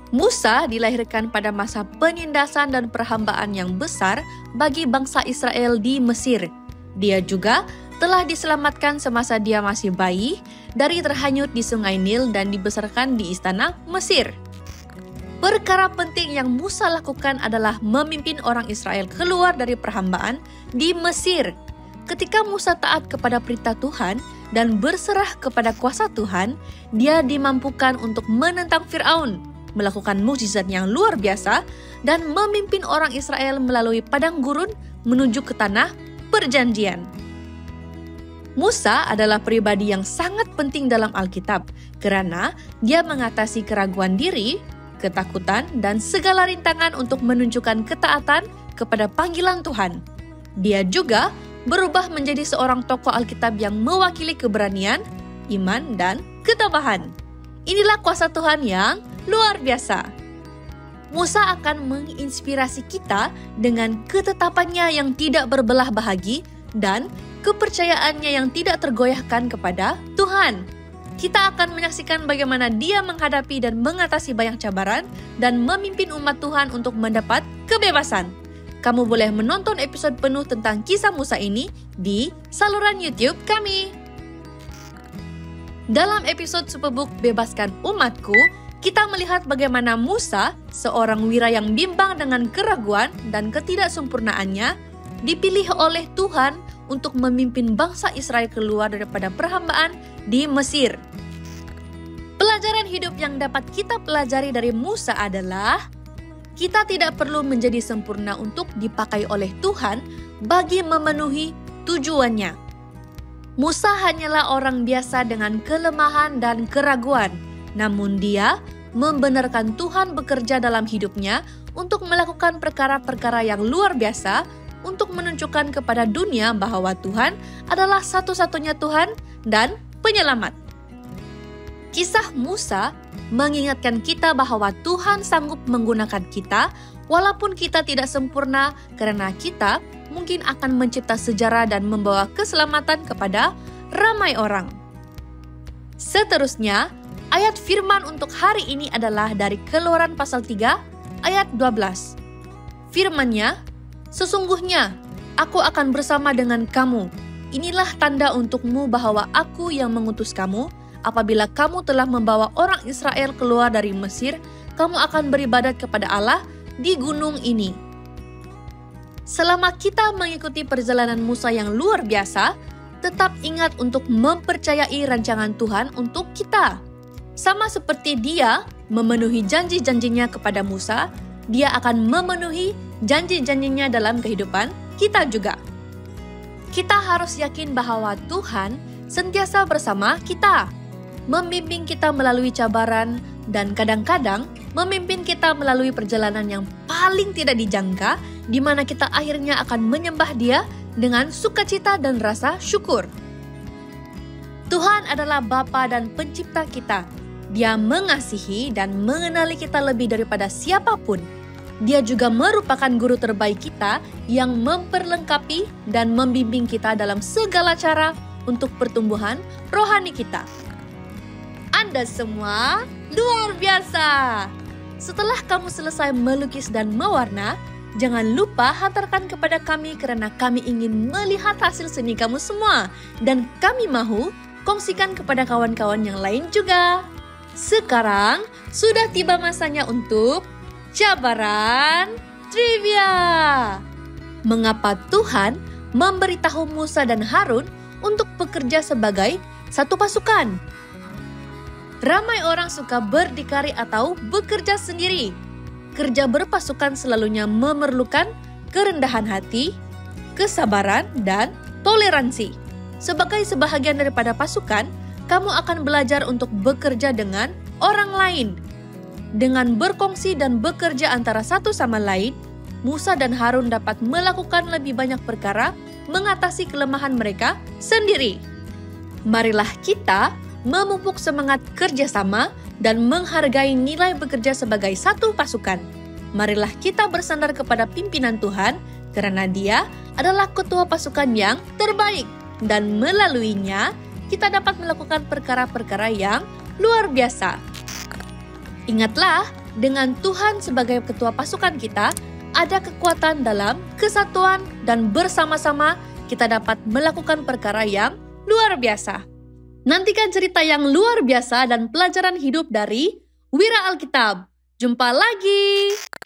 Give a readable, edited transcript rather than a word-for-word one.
Musa dilahirkan pada masa penindasan dan perhambaan yang besar bagi bangsa Israel di Mesir. Dia juga telah diselamatkan semasa dia masih bayi dari terhanyut di Sungai Nil dan dibesarkan di istana Mesir. Perkara penting yang Musa lakukan adalah memimpin orang Israel keluar dari perhambaan di Mesir. Ketika Musa taat kepada perintah Tuhan dan berserah kepada kuasa Tuhan, dia dimampukan untuk menentang Firaun, melakukan mukjizat yang luar biasa, dan memimpin orang Israel melalui padang gurun menuju ke tanah perjanjian. Musa adalah pribadi yang sangat penting dalam Alkitab karena dia mengatasi keraguan diri, ketakutan, dan segala rintangan untuk menunjukkan ketaatan kepada panggilan Tuhan. Dia juga berubah menjadi seorang tokoh Alkitab yang mewakili keberanian, iman, dan ketabahan. Inilah kuasa Tuhan yang luar biasa. Musa akan menginspirasi kita dengan ketetapannya yang tidak berbelah bahagi dan kepercayaannya yang tidak tergoyahkan kepada Tuhan. Kita akan menyaksikan bagaimana dia menghadapi dan mengatasi banyak cabaran dan memimpin umat Tuhan untuk mendapat kebebasan. Kamu boleh menonton episode penuh tentang kisah Musa ini di saluran YouTube kami. Dalam episode Superbook Bebaskan Umatku, kita melihat bagaimana Musa, seorang wira yang bimbang dengan keraguan dan ketidaksempurnaannya, dipilih oleh Tuhan untuk memimpin bangsa Israel keluar daripada perhambaan di Mesir. Pelajaran hidup yang dapat kita pelajari dari Musa adalah kita tidak perlu menjadi sempurna untuk dipakai oleh Tuhan bagi memenuhi tujuannya. Musa hanyalah orang biasa dengan kelemahan dan keraguan, namun dia membenarkan Tuhan bekerja dalam hidupnya untuk melakukan perkara-perkara yang luar biasa untuk menunjukkan kepada dunia bahwa Tuhan adalah satu-satunya Tuhan dan penyelamat. Kisah Musa mengingatkan kita bahwa Tuhan sanggup menggunakan kita walaupun kita tidak sempurna karena kita mungkin akan mencipta sejarah dan membawa keselamatan kepada ramai orang. Seterusnya, ayat firman untuk hari ini adalah dari Keluaran pasal 3 ayat 12. Firman-Nya, "Sesungguhnya aku akan bersama dengan kamu. Inilah tanda untukmu bahwa aku yang mengutus kamu. Apabila kamu telah membawa orang Israel keluar dari Mesir, kamu akan beribadat kepada Allah di gunung ini." Selama kita mengikuti perjalanan Musa yang luar biasa, tetap ingat untuk mempercayai rancangan Tuhan untuk kita. Sama seperti dia memenuhi janji-janjinya kepada Musa, dia akan memenuhi janji-janjinya dalam kehidupan kita juga. Kita harus yakin bahwa Tuhan sentiasa bersama kita, membimbing kita melalui cabaran, dan kadang-kadang memimpin kita melalui perjalanan yang paling tidak dijangka, di mana kita akhirnya akan menyembah Dia dengan sukacita dan rasa syukur. Tuhan adalah Bapa dan Pencipta kita. Dia mengasihi dan mengenali kita lebih daripada siapapun. Dia juga merupakan guru terbaik kita yang memperlengkapi dan membimbing kita dalam segala cara untuk pertumbuhan rohani kita. Anda semua luar biasa! Setelah kamu selesai melukis dan mewarna, jangan lupa hantarkan kepada kami karena kami ingin melihat hasil seni kamu semua. Dan kami mahu kongsikan kepada kawan-kawan yang lain juga. Sekarang sudah tiba masanya untuk jabaran trivia. Mengapa Tuhan memberitahu Musa dan Harun untuk bekerja sebagai satu pasukan? Ramai orang suka berdikari atau bekerja sendiri. Kerja berpasukan selalunya memerlukan kerendahan hati, kesabaran, dan toleransi. Sebagai sebahagian daripada pasukan, kamu akan belajar untuk bekerja dengan orang lain. Dengan berkongsi dan bekerja antara satu sama lain, Musa dan Harun dapat melakukan lebih banyak perkara mengatasi kelemahan mereka sendiri. Marilah kita memupuk semangat kerjasama dan menghargai nilai bekerja sebagai satu pasukan. Marilah kita bersandar kepada pimpinan Tuhan karena Dia adalah ketua pasukan yang terbaik dan melaluinya kita dapat melakukan perkara-perkara yang luar biasa. Ingatlah, dengan Tuhan sebagai ketua pasukan kita, ada kekuatan dalam kesatuan dan bersama-sama kita dapat melakukan perkara yang luar biasa. Nantikan cerita yang luar biasa dan pelajaran hidup dari Wira Alkitab. Jumpa lagi!